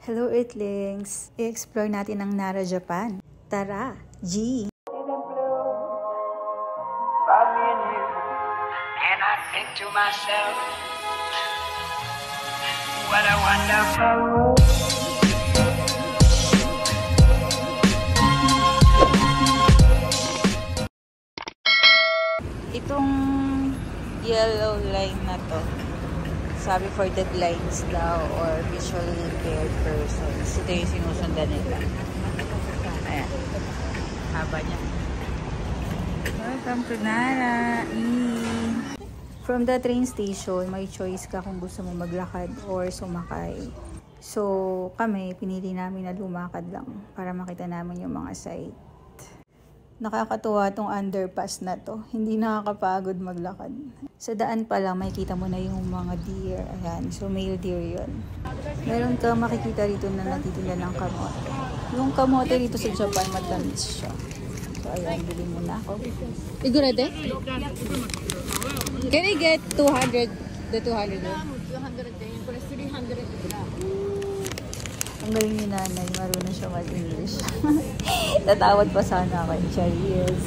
Hello Earthlings! I-explore natin ang Nara, Japan. Tara! G! And I think to myself, what a wonderful world. Itong yellow line na to, sabi for the blinds daw or visually impaired persons. Ito yung sinusundan nila. Ayan. Haba niya. Welcome to Nara! From the train station, may choice ka kung gusto mo maglakad or sumakay. So, kami, pinili namin na lumakad lang para makita namin yung mga site. Nakakatuwa tong underpass na to. Hindi nakakapagod maglakad. Sa daan pa lang, makikita mo na yung mga deer. Ayan, so male deer yun. Meron ka makikita rito na natitinda ng kamote. Yung kamote rito sa Japan, matamis siya. So, ayan, bili muna ako. Igurade? Can I get 200? The 200? 200 din. Pero 300 din. Ang galing ni nanay. Marunong siya mag-English. Tatawad pa sana ako. Cheers.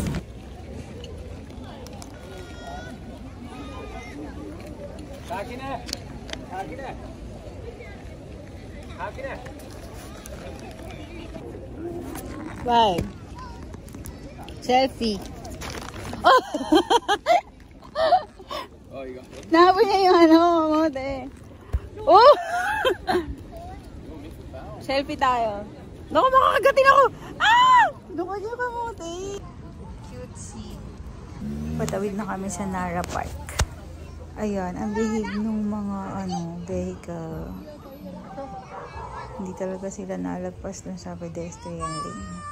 Bye. Selfie. Oh! Nahabol niya yung ano, kamote. Oh! Selfie tayo. Naku, makakagatin ako! Ah! Naku, yung kamote. Cutesy. Patawid na kami sa Nara Park. Ayan, ang bihig ng mga vehicle. Hindi talaga sila nalagpas dun sa pedestrian lane.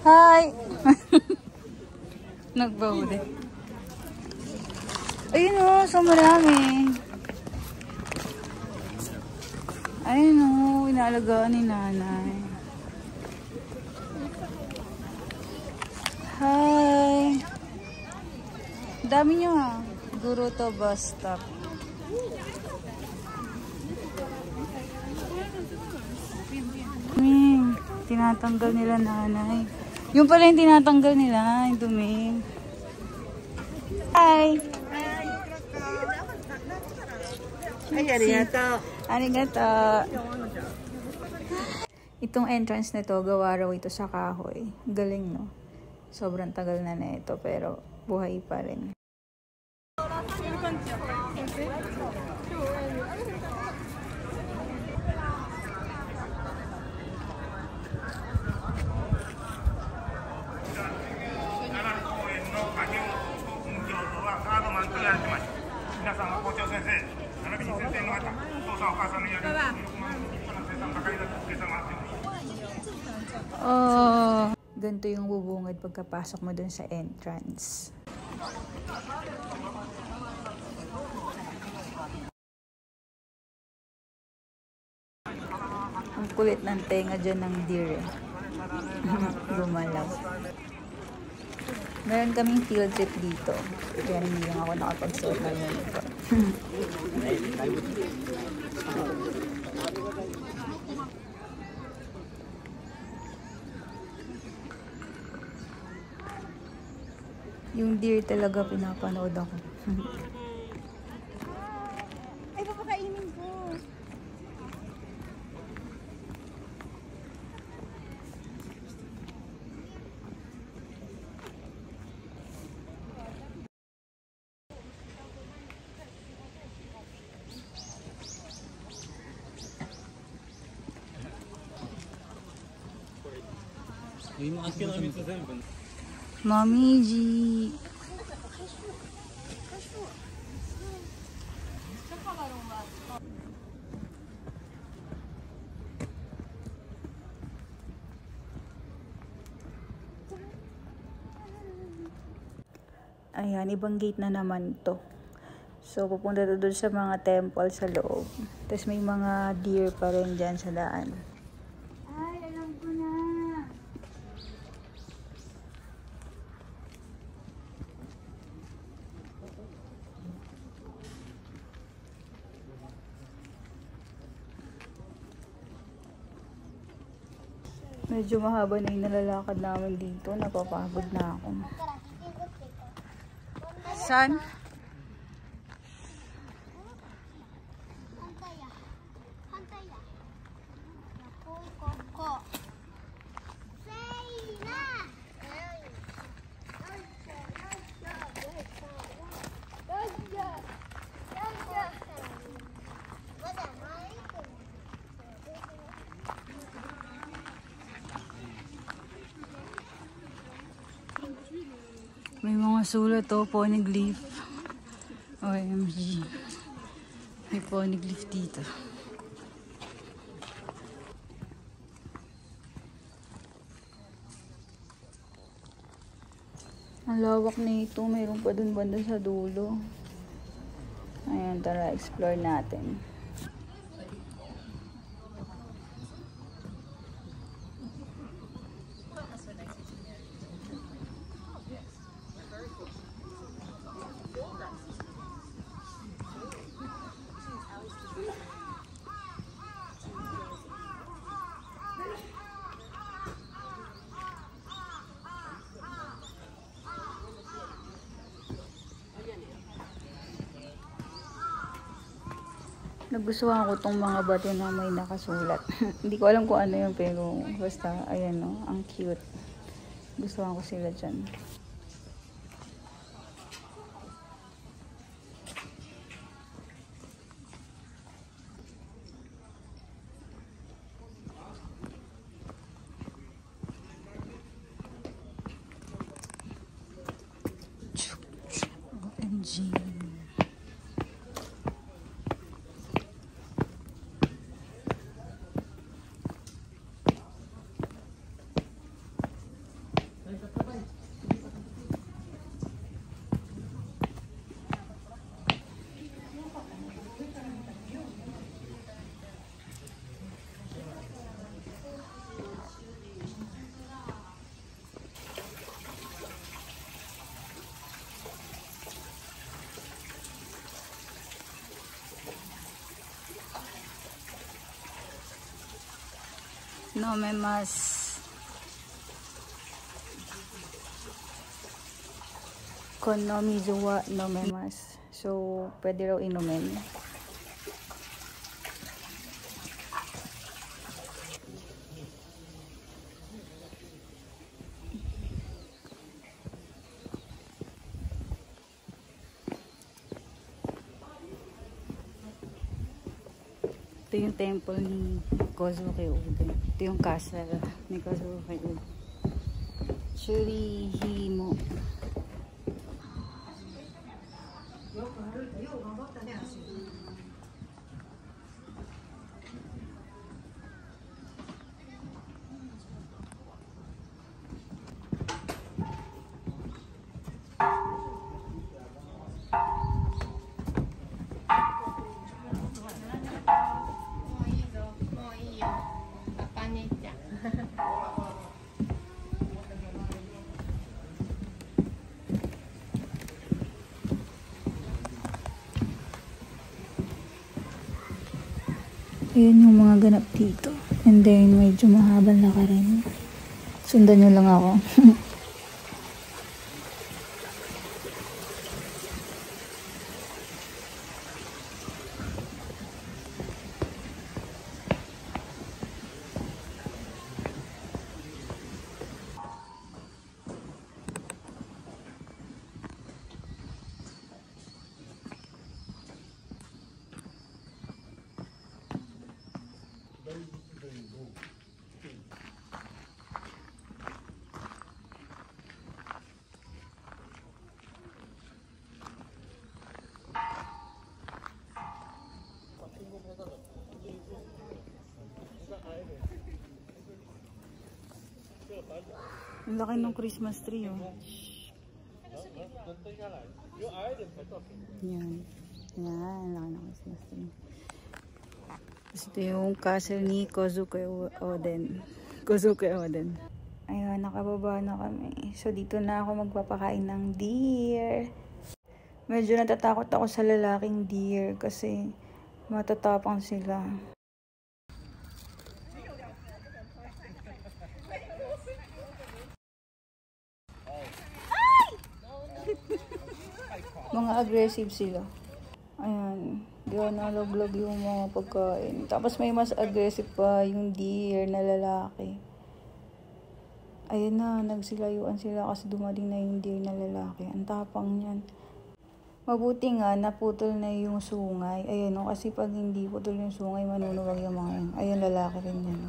Hi! Nagbahuli. Ayun o, so marami. Ayun o, inaalagaan ni nanay. Hi! Dami nyo ha. Guro to bus stop. Tinatanggal nila nanay. Yung pala yung tinatanggal nila, yung dumi. Hi! Ay, arigato. Arigato. Itong entrance na to, gawa raw ito sa kahoy. Galing, no? Sobrang tagal na ito, pero buhay pa rin. Oh, ganito yung bubungad pagkapasok mo dun sa entrance. Ang kulit ng tenga dyan ng deer. Gumalaw. Meron kaming field trip dito. Kaya hindi lang ako nakapag-suot ng uniform. Yung deer talaga pinapanood ako. Ay, papakainin ko. Mommy G. Ayan, ibang gate na naman to. So, pupunta to doon sa mga temple sa loob. Tapos may mga deer pa rin dyan sa daan. Ay, alam ko na. Medyo mahaba na yung nalalakad namin dito. Napapagod na ako. San? Hantaya. Hantaya. Ko. Say na. May mga sulat to, poneglyph. OMG. May poneglyph dito. Ang lawak na ito. Mayroon pa dun banda sa dulo. Ayan, tara explore natin. Nagustuhan ko tong mga bato na may nakasulat. Hindi ko alam kung ano yun, pero basta, ayan no, ang cute. Gustuhan ko sila dyan. OMG. No me mas. Con no mizuwa no me mas. So, pwede raw inumin. Ito yung temple ni Kozuke Uden. Ito yung castle ni Kozuke Uden. Shurihimo. Ayan yung mga ganap dito. And then, medyo mahabal na ka rin. Sundan nyo lang ako. Ang laki ng Christmas tree, oh. Yan. Yan, ang laki ng Christmas tree. Tapos ito yung castle ni Kozuke Oden. Kozuke Oden. Ayun, nakababa na kami. So, dito na ako magpapakain ng deer. Medyo natatakot ako sa lalaking deer kasi matatapang sila. Mga aggressive sila. Ayan. Di ko nalaglag yung mga pagkain. Tapos may mas aggressive pa yung deer na lalaki. Ayun na, nagsilayuan sila kasi dumating na yung deer na lalaki. Ang tapang niyan. Mabuti nga, naputol na yung sungay. Ayun, no, kasi pag hindi putol yung sungay, manunuwag yung mga yun. Ayun, lalaki rin yan.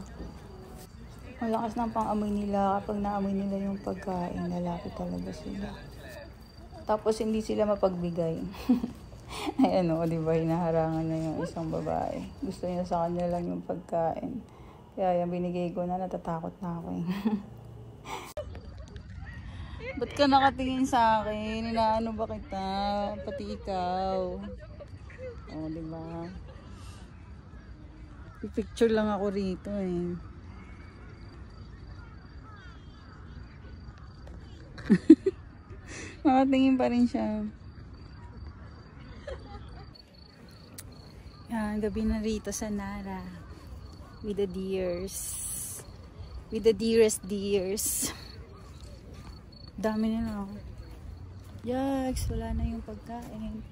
Malakas ng pang-amoy nila. Kapag naamoy nila yung pagkain, lalaki talaga sila. Tapos hindi sila mapagbigay. Ayan o, diba, hinaharangan na yung isang babae. Gusto niya sa kanya lang yung pagkain. Kaya yung binigay ko na, natatakot na ako eh. Ba't ka nakatingin sa akin? Inaano ba kita? Pati ikaw. O, diba? I-picture lang ako rito eh. Nakatingin pa rin siya. Yan, gabi na rito sa Nara. With the deers. With the dearest deers. Dami nila ako. Yaks, wala na yung pagkain.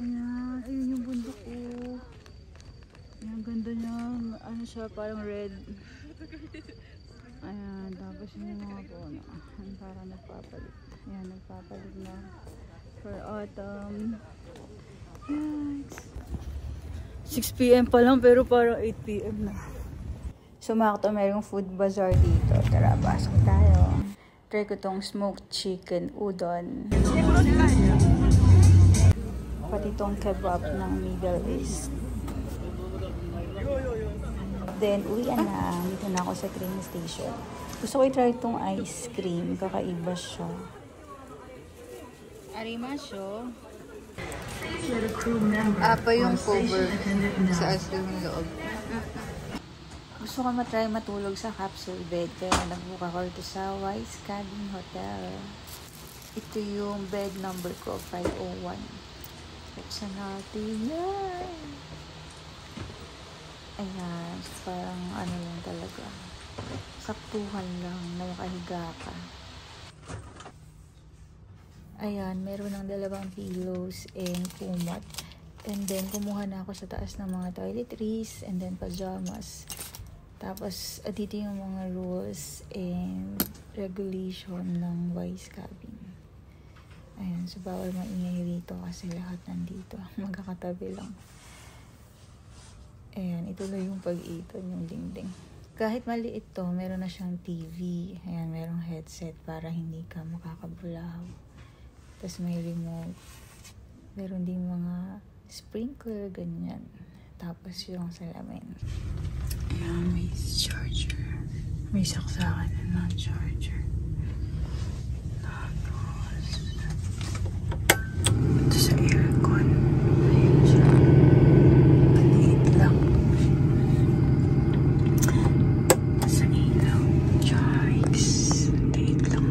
Ayan, ayun yung bundok ko. Ayan, ganda niya. Ano siya, parang red. Ayan, tapos yung mga puno. Ayan, parang nagpapalit. Ayan, nagpapalit na for autumn. Yaks. 6 PM pa lang pero parang 8 PM na. Sumakto, mayroong food bazaar dito. Tara, pasok tayo. Try ko tong smoked chicken udon. Pati tong kebab ng Middle East. Then, uwian na. Dito na ako sa train station. Gusto ko i-try tong ice cream. Kakaiba siya. Arimasyo. Apa yung cover sa ice cream ng loob. Gusto ko matry matulog sa capsule bed. Kaya nagbuka ko ito sa Wise Cabin Hotel. Ito yung bed number ko, 501. Buksan natin yan. Ayan, parang ano lang talaga. Saktuhan lang na makahiga ka. Ayan, meron ng 2 pillows and kumot. And then, kumuha na ako sa taas ng mga toiletries and then pajamas. Tapos, dito yung mga rules and regulation ng Wise Cabin. Ayan, so bawal maingay rito kasi lahat nandito. Magkakatabi lang. Ayan, ito lang yung pag-iton, yung dingding. Kahit maliit to, meron na siyang TV. Ayan, merong headset para hindi ka makakabulaw. Tapos may remote. Meron din mga sprinkler, ganyan. Tapos yung salamin. Ayan, may charger. May saksakan na non-charger. Tapos, ito sa aircon. Ayan siya. Maliit lang. Sa ilaw. Yikes. Maliit lang.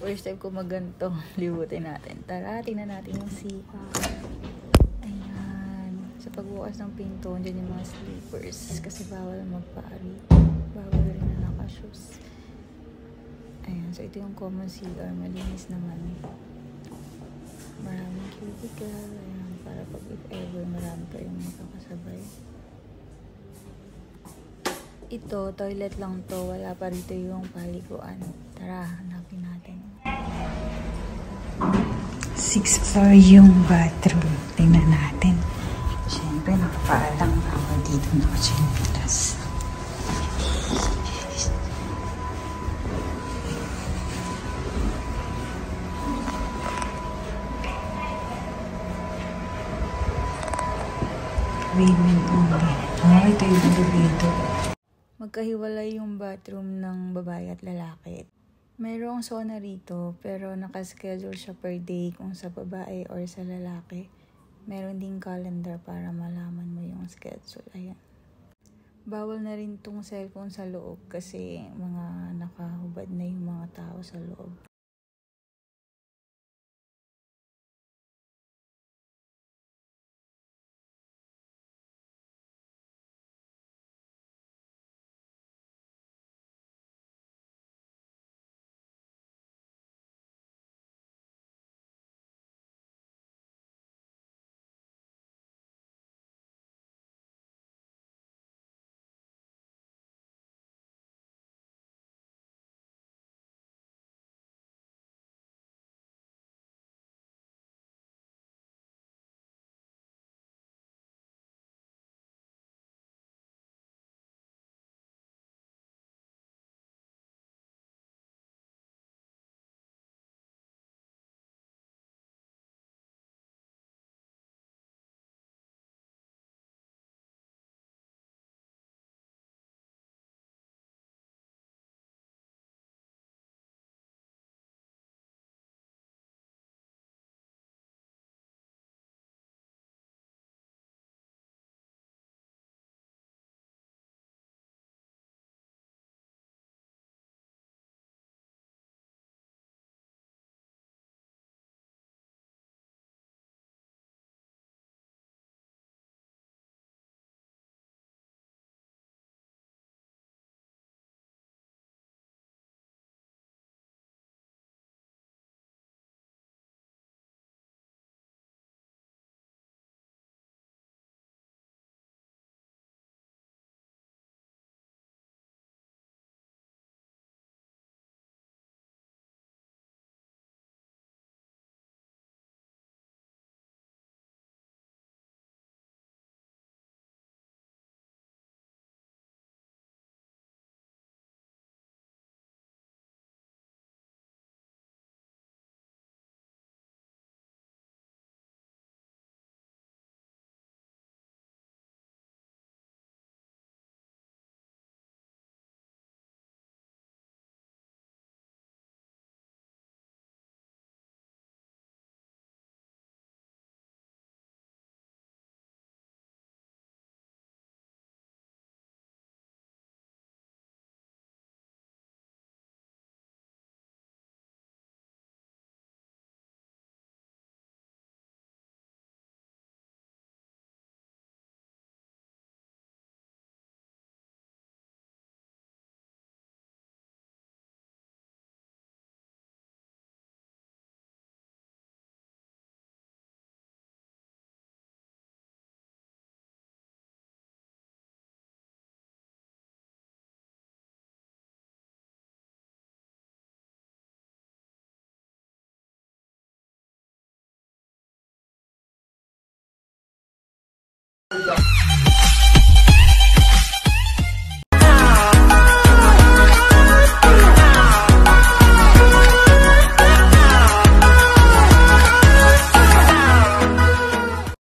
First time ko maganto, libutin natin. Tara, tingnan natin yung sipa. Ayan. Sa pagbukas ng pinto, dyan yung mga sleepers. Kasi bawal magpaari. Bawal rin na naka-shoes. Ayan. So, ito yung common CR. Malinis naman. Maraming cubicle. Ayan. Para pag if ever marami kayong makakasabay. Ito, toilet lang to. Wala pa rito yung paliguan. Tara, hanapin natin. 6th floor yung bathroom. Tingnan natin. Siyempre, nakapaalang ako dito na ako dyan. women only. Ito yung dito. Magkahiwalay yung bathroom ng babae at lalaki. Mayroong sauna rito, pero nakaschedule siya per day kung sa babae or sa lalaki. Meron ding calendar para malaman mo yung schedule. Ayan. Bawal na rin tong cellphone sa loob kasi mga nakahubad na yung mga tao sa loob.